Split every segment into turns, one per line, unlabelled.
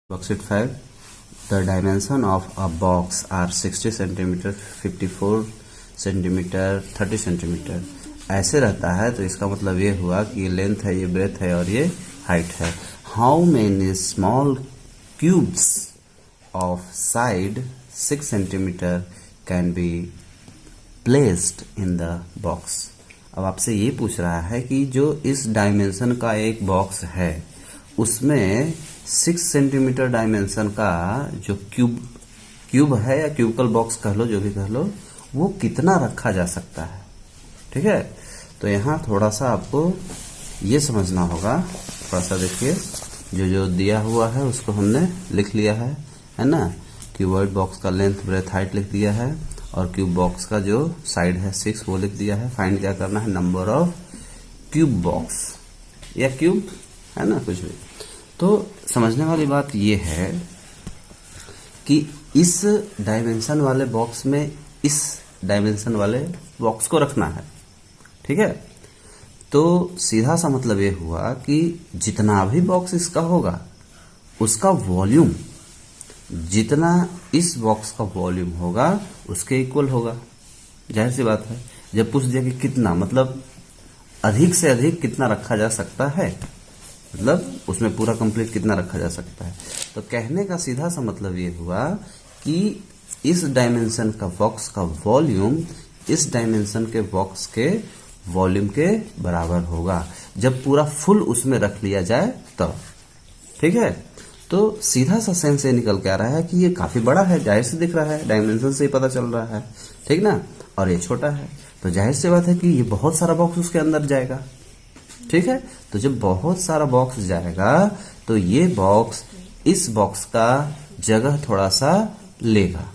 Worksheet 5. The dimension of a box are 60 cm, 54 cm, 30 cm. ऐसे रहता है तो इसका मतलब ये हुआ कि ये लेंथ है, ये ब्रेथ है और ये हाइट है. How many small cubes of side 6 cm can be placed in the box. अब आपसे ये पूछ रहा है कि जो इस डायमेंशन का एक बॉक्स है उसमें 6 सेंटीमीटर डायमेंशन का जो क्यूब है या क्यूबिकल बॉक्स कह लो, जो भी कह लो, वो कितना रखा जा सकता है. ठीक है, तो यहाँ थोड़ा सा आपको ये समझना होगा. थोड़ा सा देखिए, जो जो दिया हुआ है उसको हमने लिख लिया है ना. क्यूबॉइड बॉक्स का लेंथ ब्रेथ हाइट लिख दिया है और क्यूब बॉक्स का जो साइड है 6 वो लिख दिया है. फाइंड क्या करना है, नंबर ऑफ क्यूब बॉक्स या क्यूब है ना, कुछ भी. तो समझने वाली बात ये है कि इस डायमेंशन वाले बॉक्स में इस डायमेंशन वाले बॉक्स को रखना है. ठीक है, तो सीधा सा मतलब ये हुआ कि जितना भी बॉक्स इसका होगा उसका वॉल्यूम जितना इस बॉक्स का वॉल्यूम होगा उसके इक्वल होगा. जाहिर सी बात है. जब पूछ दिया कि कितना, मतलब अधिक से अधिक कितना रखा जा सकता है, मतलब उसमें पूरा कंप्लीट कितना रखा जा सकता है. तो कहने का सीधा सा मतलब ये हुआ कि इस डायमेंशन का बॉक्स का वॉल्यूम इस डायमेंशन के बॉक्स के वॉल्यूम के बराबर होगा जब पूरा फुल उसमें रख लिया जाए तब. ठीक है, तो सीधा सा सेंस ये निकल के आ रहा है कि ये काफी बड़ा है, जाहिर से दिख रहा है, डायमेंशन से ही पता चल रहा है. ठीक ना, और ये छोटा है तो जाहिर सी बात है कि ये बहुत सारा बॉक्स उसके अंदर जाएगा. ठीक है, तो जब बहुत सारा बॉक्स जाएगा तो ये बॉक्स इस बॉक्स का जगह थोड़ा सा लेगा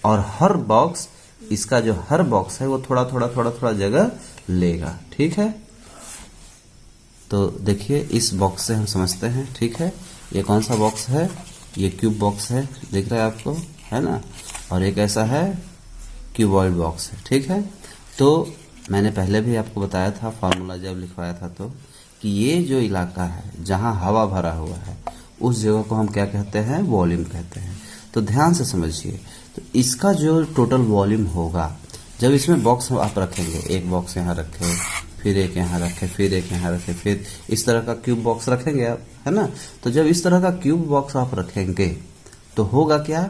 और हर बॉक्स इसका जो हर बॉक्स है वो थोड़ा थोड़ा जगह लेगा. ठीक है, तो देखिए इस बॉक्स से हम समझते हैं. ठीक है, ये कौन सा बॉक्स है, ये क्यूब बॉक्स है, दिख रहा है आपको, है ना. और एक ऐसा है क्यूबॉइड बॉक्स है. ठीक है, तो मैंने पहले भी आपको बताया था, फार्मूला जब लिखवाया था, तो कि ये जो इलाका है जहां हवा भरा हुआ है उस जगह को हम क्या कहते हैं, वॉल्यूम कहते हैं. तो ध्यान से समझिए, तो इसका जो टोटल वॉल्यूम होगा जब इसमें बॉक्स आप रखेंगे, एक बॉक्स यहाँ रखे, फिर एक यहाँ रखे, फिर एक यहाँ रखे, फिर इस तरह का क्यूब बॉक्स रखेंगे आप, है ना. तो जब इस तरह का क्यूब बॉक्स आप रखेंगे तो होगा क्या,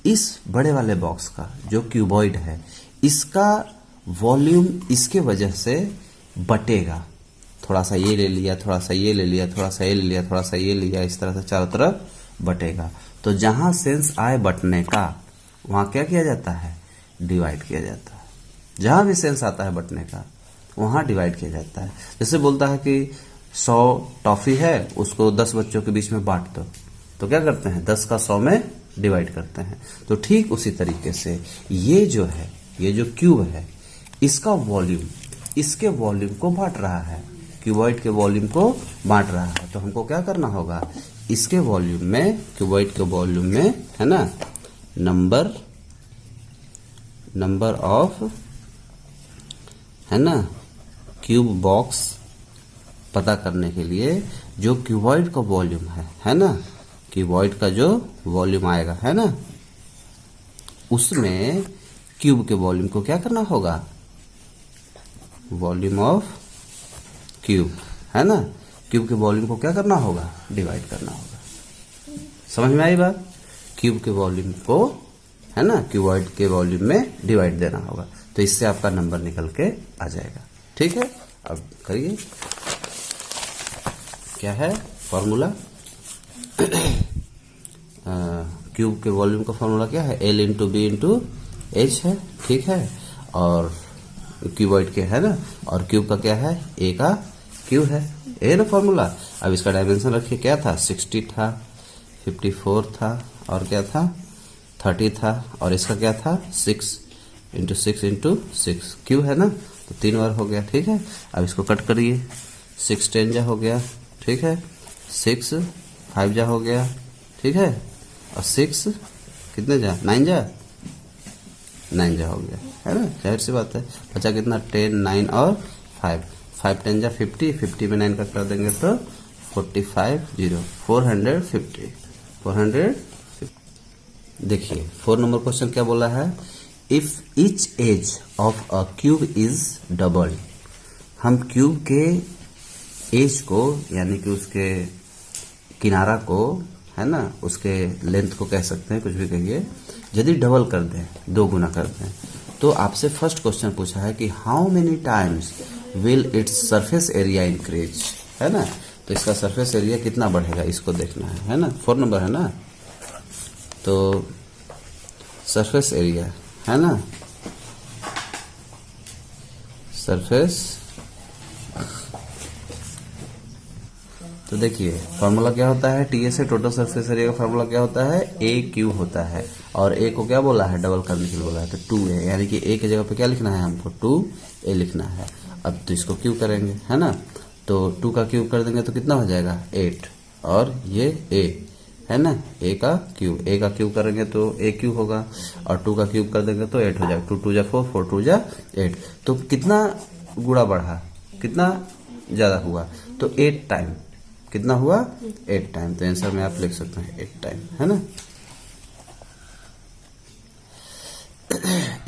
इस बड़े वाले बॉक्स का जो क्यूबॉइड है इसका वॉल्यूम इसके वजह से बटेगा. थोड़ा सा ये ले लिया, थोड़ा सा ये ले लिया, थोड़ा सा ये ले लिया, थोड़ा सा ये लिया, इस तरह से चारों तरफ बटेगा. तो जहां सेंस आए बटने का वहां क्या किया जाता है, डिवाइड किया जाता है. जहां भी सेंस आता है बटने का वहां डिवाइड किया जाता है. जैसे बोलता है कि 100 टॉफी है, उसको 10 बच्चों के बीच में बांट दो, तो क्या करते हैं, 10 का 100 में डिवाइड करते हैं. तो ठीक उसी तरीके से ये जो है, ये जो क्यूब है इसका वॉल्यूम इसके वॉल्यूम को बांट रहा है, क्यूबॉइड के वॉल्यूम को बांट रहा है. तो हमको क्या करना होगा, इसके वॉल्यूम में, क्यूबॉइड के वॉल्यूम में, है ना, नंबर ऑफ, है ना, क्यूब बॉक्स पता करने के लिए जो क्यूबॉइड का वॉल्यूम है ना, क्यूबॉइड का जो वॉल्यूम आएगा, है ना, उसमें क्यूब के वॉल्यूम को क्या करना होगा, वॉल्यूम ऑफ क्यूब, है ना, क्यूब के वॉल्यूम को क्या करना होगा, डिवाइड करना होगा. समझ में आई बात. क्यूब के वॉल्यूम को, है ना, क्यूबॉइड के वॉल्यूम में डिवाइड देना होगा. तो इससे आपका नंबर निकल के आ जाएगा. ठीक है, अब करिए, क्या है फॉर्मूला, क्यूब के वॉल्यूम का फॉर्मूला क्या है, L into b into h है. ठीक है, और क्यूबॉइड के, है ना, और क्यूब का क्या है, ए का क्यूब है, ए ना फॉर्मूला. अब इसका डायमेंशन रखिए, क्या था, 60 था, 54 था, और क्या था, 30 था, और इसका क्या था, 6 इंटू 6 इंटू 6 क्यूब, है ना. तो 3 बार हो गया. ठीक है, अब इसको कट करिए, 6 10 जा हो गया. ठीक है, 6 5 जा हो गया. ठीक है, और 6 कितने जा, 9 जा, 9 जा हो गया, है ना. जाहिर सी बात है, बचा कितना, 10 9 और 5 10 जा 50, 50 में 9 का कर देंगे तो 45 0 450. 400। देखिए 4 नंबर क्वेश्चन क्या बोला है, if each edge of a cube is double. हम क्यूब के एज को यानी कि उसके किनारा को, है ना, उसके लेंथ को कह सकते हैं, कुछ भी कहिए, यदि डबल कर दें, 2 गुना कर दें, तो आपसे फर्स्ट क्वेश्चन पूछा है कि how many times will its surface area increase, है ना। तो इसका सरफेस एरिया कितना बढ़ेगा इसको देखना है ना। 4 नंबर है ना, तो सरफेस एरिया, है ना, सरफेस। तो देखिए फॉर्मूला क्या होता है, टीए से टोटल सरफेस एरिया का फॉर्मूला क्या होता है, ए क्यू होता है, और ए को क्या बोला है, डबल करने के लिए बोला है, तो 2a, यानी कि ए की जगह पे क्या लिखना है हमको, 2a लिखना है। अब तो इसको क्यू करेंगे, है ना, तो 2 का क्यूब कर देंगे तो कितना हो जाएगा, 8, और ये a, है ना, a का क्यूब करेंगे तो a क्यूब होगा, और 2 का क्यूब कर देंगे तो 8 हो जाएगा, 2 2 जा 4, 4 2 जा 8। तो कितना गुणा बढ़ा, कितना ज्यादा हुआ, तो 8 टाइम। कितना हुआ, 8 टाइम। तो आंसर में आप लिख सकते हैं 8 टाइम, है ना।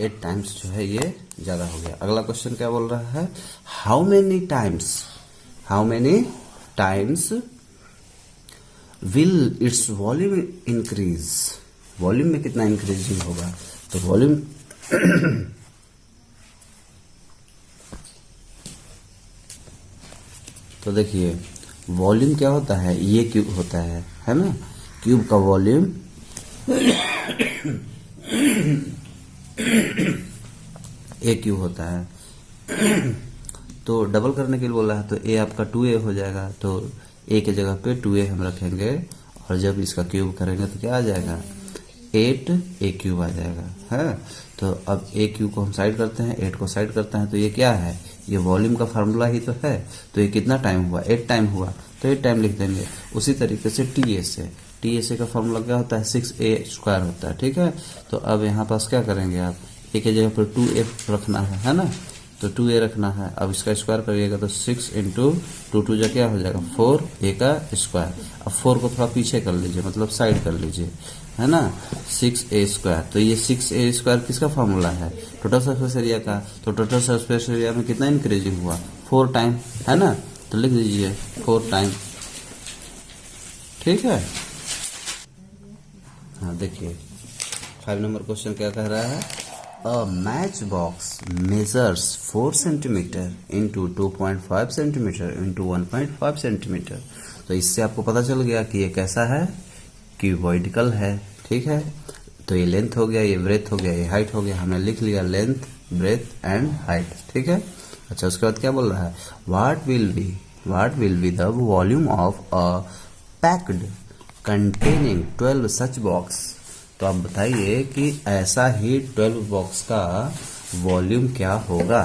8 टाइम्स जो है ये ज्यादा हो गया। अगला क्वेश्चन क्या बोल रहा है, how many times will its volume increase. Volume में कितना इंक्रीजिंग होगा, तो वॉल्यूम तो देखिए वॉल्यूम क्या होता है, ये क्यूब होता है ना, क्यूब का वॉल्यूम ए क्यूब होता है। तो डबल करने के लिए बोला है, तो ए आपका 2a हो जाएगा, तो ए के जगह पे 2a हम रखेंगे, और जब इसका क्यूब करेंगे तो क्या आ जाएगा, 8a क्यूब आ जाएगा, है। तो अब a क्यूब को हम साइड करते हैं, 8 को साइड करते हैं, तो ये क्या है, ये वॉल्यूम का फार्मूला ही तो है। तो ये कितना टाइम हुआ, 8 टाइम हुआ, तो 8 टाइम लिख देंगे। उसी तरीके से टीएसए का फार्मूला क्या होता है, 6a² होता है, ठीक है। तो अब यहाँ पास क्या करेंगे आप, ए के जगह पर 2a रखना है ना, तो 2a रखना है। अब इसका स्क्वायर करिएगा तो 6 इंटू 2 2 जा क्या हो जाएगा, 4a का स्क्वायर। अब 4 को थोड़ा पीछे कर लीजिए, मतलब साइड कर लीजिए, है ना, 6a²। तो ये 6a² किसका फार्मूला है, टोटल सरफेस एरिया का। तो टोटल सरफेस एरिया में कितना इंक्रीजिंग हुआ, 4 टाइम, है ना। तो लिख दीजिए 4 टाइम, ठीक है। हाँ देखिए 5 नंबर क्वेश्चन क्या कह रहा है, a match box measures 4 centimetre into 2.5 centimetre into 1.5 centimetre. तो इससे आपको पता चल गया कि ये कैसा है, क्यूबॉइडिकल है, ठीक है। तो ये लेंथ हो गया, ये ब्रेथ हो गया, ये हाइट हो गया। हमने लिख लिया लेंथ, ब्रेथ एंड हाइट, ठीक है। अच्छा उसके बाद क्या बोल रहा है, what will be the volume of a packed containing 12 such box. तो आप बताइए कि ऐसा ही 12 बॉक्स का वॉल्यूम क्या होगा।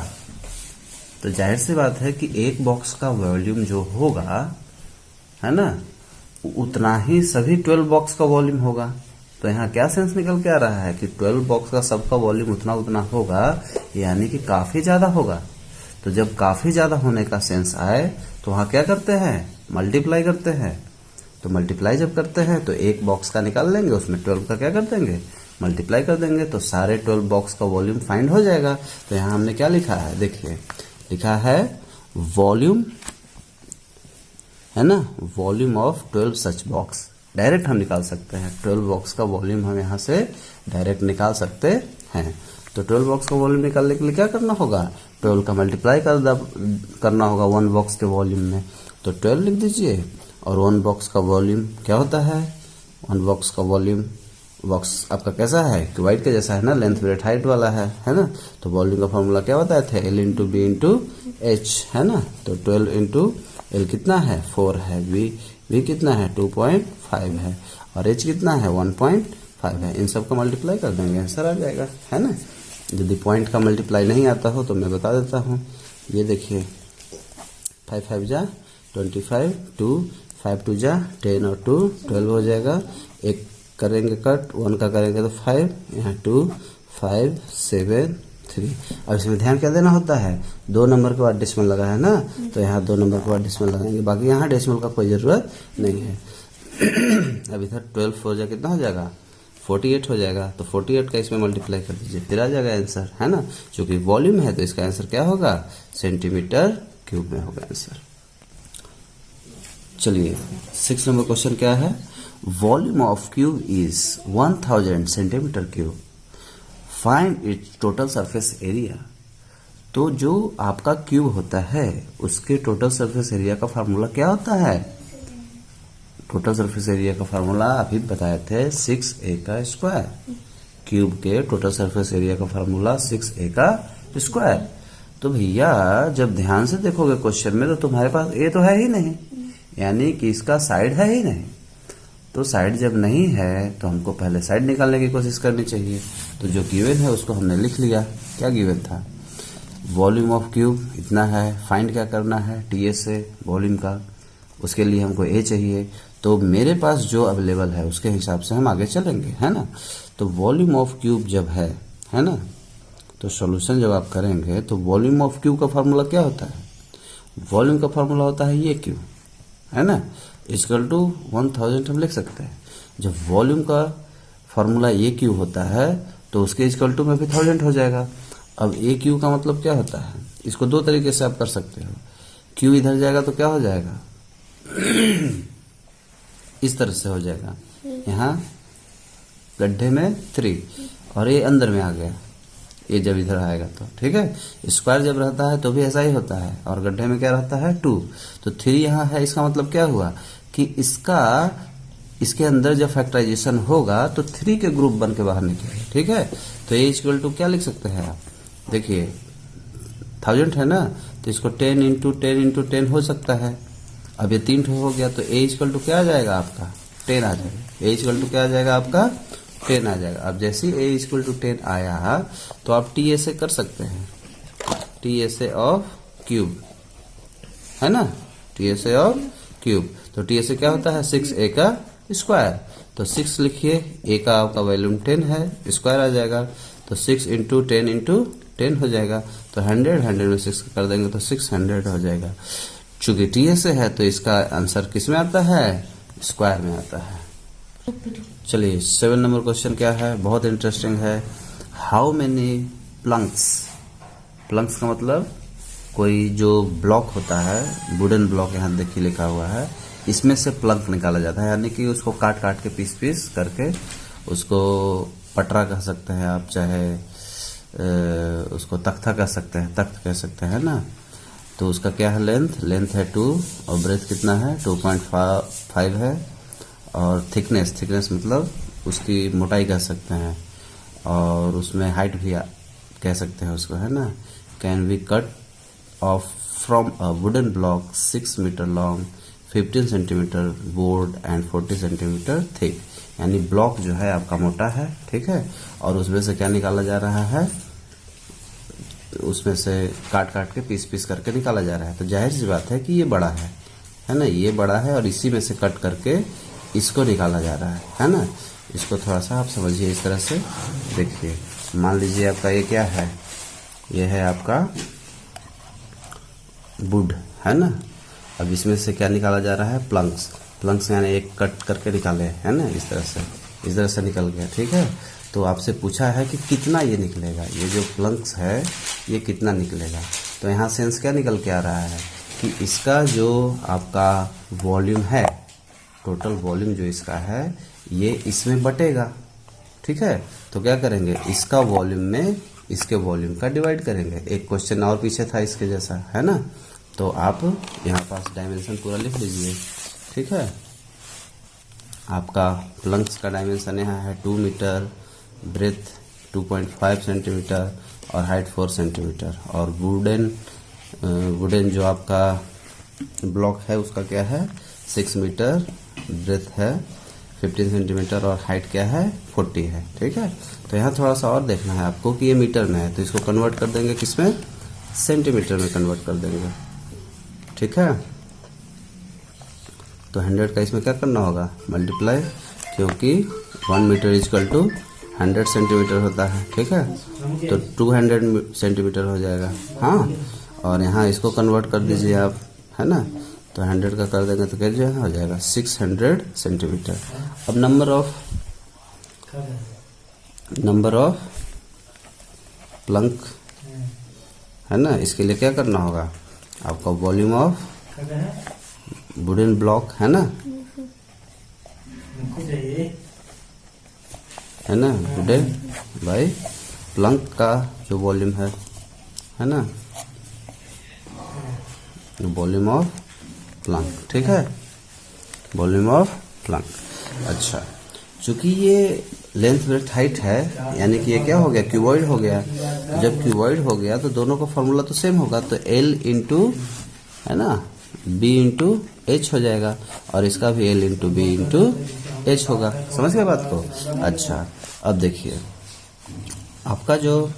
तो जाहिर सी बात है कि एक बॉक्स का वॉल्यूम जो होगा, है ना, उतना ही सभी 12 बॉक्स का वॉल्यूम होगा। तो यहाँ क्या सेंस निकल के आ रहा है कि 12 बॉक्स का सबका वॉल्यूम उतना होगा, यानी कि काफी ज्यादा होगा। तो जब काफी ज्यादा होने का सेंस आए तो वहां क्या करते हैं, मल्टीप्लाई करते हैं। तो मल्टीप्लाई जब करते हैं तो एक बॉक्स का निकाल लेंगे, उसमें 12 का क्या कर देंगे, मल्टीप्लाई कर देंगे, तो सारे 12 बॉक्स का वॉल्यूम फाइंड हो जाएगा। तो यहाँ हमने क्या लिखा है, देखिए लिखा है वॉल्यूम, है ना, volume of 12 such box. Direct हम निकाल सकते हैं 12 बॉक्स का वॉल्यूम, हम यहाँ से डायरेक्ट निकाल सकते हैं। तो 12 बॉक्स का वॉल्यूम निकालने के लिए क्या करना होगा, 12 का मल्टीप्लाई करना होगा 1 बॉक्स के वॉल्यूम में। तो 12 लिख दीजिए, और 1 बॉक्स का वॉल्यूम क्या होता है, 1 बॉक्स का वॉल्यूम, बॉक्स आपका कैसा है, क्यूबाइड के जैसा है ना, लेंथ ब्रेथ हाइट वाला है ना। तो वॉल्यूम का फॉर्मूला क्या बताया था, L into b into h, है ना। तो 12 इंटू L कितना है, 4 है, V कितना है, 2.5 है, और H कितना है, 1.5 है। इन सब का मल्टीप्लाई कर देंगे, आंसर आ जाएगा, है ना। यदि पॉइंट का मल्टीप्लाई नहीं आता हो तो मैं बता देता हूँ। ये देखिए 5 5 जा 25, 2 5 2 जा 10 और 2 12 हो जाएगा। एक करेंगे कट, 1 का करेंगे तो 5, यहाँ 2 5 7 3। अब इसमें ध्यान क्या देना होता है, 2 नंबर के बाद डेसिमल लगा है ना, तो यहाँ 2 नंबर के बाद डेसिमल लगाएंगे, बाकी यहाँ डेसिमल का कोई जरूरत नहीं है। अब इधर 12 हो जाए कितना हो जाएगा, 48 हो जाएगा। तो 48 का इसमें मल्टीप्लाई कर दीजिए, फिर आ जाएगा आंसर, है ना। चूंकि वॉल्यूम है तो इसका आंसर क्या होगा, सेंटीमीटर क्यूब में होगा आंसर। चलिए 6 नंबर क्वेश्चन क्या है, volume of cube is 1000 centimetre cube, find its total surface area. तो जो आपका क्यूब होता है उसके टोटल सरफेस एरिया का फार्मूला क्या होता है, टोटल सरफेस एरिया का फार्मूला अभी बताए थे 6a का स्क्वायर। क्यूब के टोटल सरफेस एरिया का फार्मूला 6a का स्क्वायर। तो भैया जब ध्यान से देखोगे क्वेश्चन में तो तुम्हारे पास ए तो है ही नहीं, यानी कि इसका साइड है ही नहीं। तो साइड जब नहीं है तो हमको पहले साइड निकालने की कोशिश करनी चाहिए। तो जो गिवन है उसको हमने लिख लिया। क्या गिवन था, वॉल्यूम ऑफ क्यूब इतना है, फाइंड क्या करना है, टीएस से वॉल्यूम का, उसके लिए हमको ए चाहिए। तो मेरे पास जो अवेलेबल है उसके हिसाब से हम आगे चलेंगे, है ना। तो वॉल्यूम ऑफ क्यूब जब है ना, तो सॉल्यूशन जब आप करेंगे तो वॉल्यूम ऑफ क्यूब का फार्मूला क्या होता है, वॉल्यूम का फार्मूला होता है ये क्यूब, है ना, इक्वल टू 1000 हम लिख सकते हैं। जब वॉल्यूम का फार्मूला ए क्यू होता है तो उसके इक्वल टू में भी 1000 हो जाएगा। अब ए क्यू का मतलब क्या होता है, इसको दो तरीके से आप कर सकते हो। क्यू इधर जाएगा तो क्या हो जाएगा इस तरह से हो जाएगा, यहाँ गड्ढे में 3 और ये अंदर में आ गया, ये जब इधर आएगा तो ठीक है। स्क्वायर जब रहता है तो भी ऐसा ही होता है, और गड्ढे में क्या रहता है 2। तो 3 यहाँ है, इसका मतलब क्या हुआ कि इसके अंदर जब फैक्टराइजेशन होगा तो 3 के ग्रुप बन के बाहर निकलेगा, ठीक है। तो ये इक्वल टू क्या लिख सकते हैं आप, देखिए 1000 है ना, तो इसको 10 इंटू 10 इंटू 10 हो सकता है। अब ये 3 हो गया तो ए इक्वल टू क्या आ जाएगा आपका 10 आ जाएगा। ए इक्वल टू क्या आ जाएगा आपका 10 आ जाएगा। अब जैसे ए इक्वल टू 10 आया तो आप टी ऐसे कर सकते हैं, टी ऐसे ऑफ क्यूब, है ना, टी ऐसे ऑफ क्यूब। तो टी ऐसे क्या होता है 6a का स्क्वायर। तो 6 लिखिए, ए का आपका वॉल्यूम 10 है, स्क्वायर आ जाएगा। तो 6 इंटू 10 हो जाएगा। तो 100 में 6 कर देंगे तो 600 हो जाएगा। चूंकि टी ऐसे है तो इसका आंसर किस में आता है, स्क्वायर में आता है। चलिए 7 नंबर क्वेश्चन क्या है, बहुत इंटरेस्टिंग है। हाउ मेनी प्लंक्स, प्लंक्स का मतलब कोई जो ब्लॉक होता है, वुडन ब्लॉक, यहाँ देखिए लिखा हुआ है, इसमें से प्लंक निकाला जाता है, यानी कि उसको काट काट के पीस पीस करके उसको पटरा कह सकते हैं आप, चाहे उसको तख्ता कह सकते हैं, तख्त कह सकते हैं ना। तो उसका क्या है, लेंथ है 2 और ब्रेथ कितना है 2.5 है, और थिकनेस मतलब उसकी मोटाई कह सकते हैं, और उसमें हाइट भी कह सकते हैं उसको, है ना। Can be cut off from a wooden block 6 metre long, 15 centimetre board and 40 centimetre thick. यानी ब्लॉक जो है आपका मोटा है, ठीक है, और उसमें से क्या निकाला जा रहा है, उसमें से काट काट के पीस पीस करके निकाला जा रहा है। तो जाहिर सी बात है कि ये बड़ा है ना, ये बड़ा है, और इसी में से कट करके इसको निकाला जा रहा है ना। इसको थोड़ा सा आप समझिए इस तरह से, देखिए मान लीजिए आपका ये क्या है, ये है आपका वुड, है ना। अब इसमें से क्या निकाला जा रहा है, प्लंक्स यानी एक कट करके निकाले, है ना, इस तरह से निकल गया, ठीक है। तो आपसे पूछा है कि कितना ये निकलेगा, ये जो प्लंक्स है ये कितना निकलेगा। तो यहाँ सेंस क्या निकल के आ रहा है कि इसका जो आपका वॉल्यूम है, टोटल वॉल्यूम जो इसका है ये इसमें बटेगा, ठीक है। तो क्या करेंगे, इसका वॉल्यूम में इसके वॉल्यूम का डिवाइड करेंगे। एक क्वेश्चन और पीछे था इसके जैसा, है ना। तो आप यहाँ पास डायमेंशन पूरा लिख लीजिए, ठीक है। आपका प्लंक्स का डायमेंशन यहाँ है 2 मीटर, ब्रेथ 2.5 सेंटीमीटर और हाइट 4 सेंटीमीटर, और वुडन जो आपका ब्लॉक है उसका क्या है 6 मीटर, ब्रेथ है 15 सेंटीमीटर और हाइट क्या है 40 है, ठीक है। तो यहाँ थोड़ा सा और देखना है आपको कि ये मीटर में है, तो इसको कन्वर्ट कर देंगे किसमें, सेंटीमीटर में कन्वर्ट कर देंगे, ठीक है। तो 100 का इसमें क्या करना होगा, मल्टीप्लाई, क्योंकि 1 मीटर इक्वल टू 100 सेंटीमीटर होता है, ठीक है। तो 200 सेंटीमीटर हो जाएगा, हाँ। और यहाँ इसको कन्वर्ट कर दीजिए आप, है ना। तो 100 का कर देंगे तो क्या हो जाएगा 600 सेंटीमीटर। अब नंबर ऑफ प्लंक है ना, इसके लिए क्या करना होगा आपका, वॉल्यूम ऑफ वुडन ब्लॉक है ना, वुडन बाई प्लंक का जो वॉल्यूम है ना, वॉल्यूम ऑफ प्लंक, ठीक है, वॉल्यूम ऑफ प्लंक। अच्छा, चूंकि ये लेंथ ब्रेथ हाइट है, यानी कि ये क्या हो गया, क्यूबॉइड हो गया। जब क्यूबॉइड हो गया तो दोनों का फॉर्मूला तो सेम होगा, तो L इंटू है ना B इंटू H हो जाएगा, और इसका भी L into B into H होगा। समझ गए बात को। अच्छा, अब देखिए आपका जो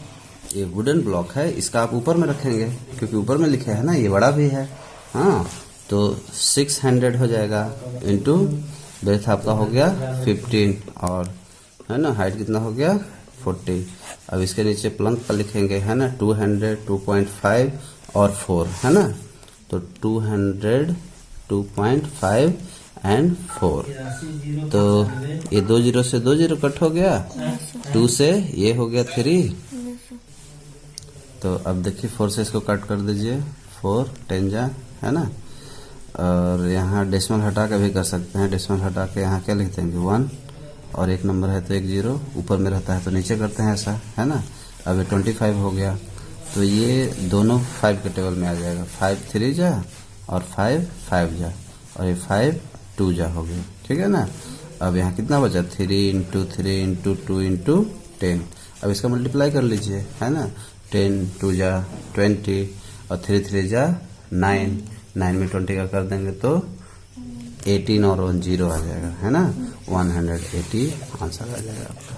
ये वुडन ब्लॉक है इसका आप ऊपर में रखेंगे, क्योंकि ऊपर में लिखे है ना, ये बड़ा भी है। हाँ, तो 600 हो जाएगा इंटू ब्रेथ आपका हो गया 15, और है ना हाइट कितना हो गया 40। अब इसके नीचे प्लंक का लिखेंगे है ना 200, 2.5 और 4 है ना, तो 200, 2.5 एंड 4। तो ये 2 जीरो से 2 जीरो कट हो गया, 2 से ये हो गया 3। तो अब देखिए 4 से इसको कट कर दीजिए, 4 10 जा है ना, और यहाँ डेसिमल हटा के भी कर सकते हैं। डेसिमल हटा के यहाँ क्या लिख देंगे 1, और एक नंबर है तो 1 0, ऊपर में रहता है तो नीचे करते हैं, ऐसा है ना। अब ये 25 हो गया, तो ये दोनों 5 के टेबल में आ जाएगा। 5 3 जा और 5 5 जा, और ये 5 2 जा हो गया, ठीक है ना। अब यहाँ कितना बचा 3 इंटू 3 इंटू 2 इंटू 10। अब इसका मल्टीप्लाई कर लीजिए है ना, 10 2 जा 20 और 3 3 जा 9, 9 में 20 का कर देंगे तो 18 और 1 0 आ जाएगा है ना, 180 आंसर आ जाएगा आपका।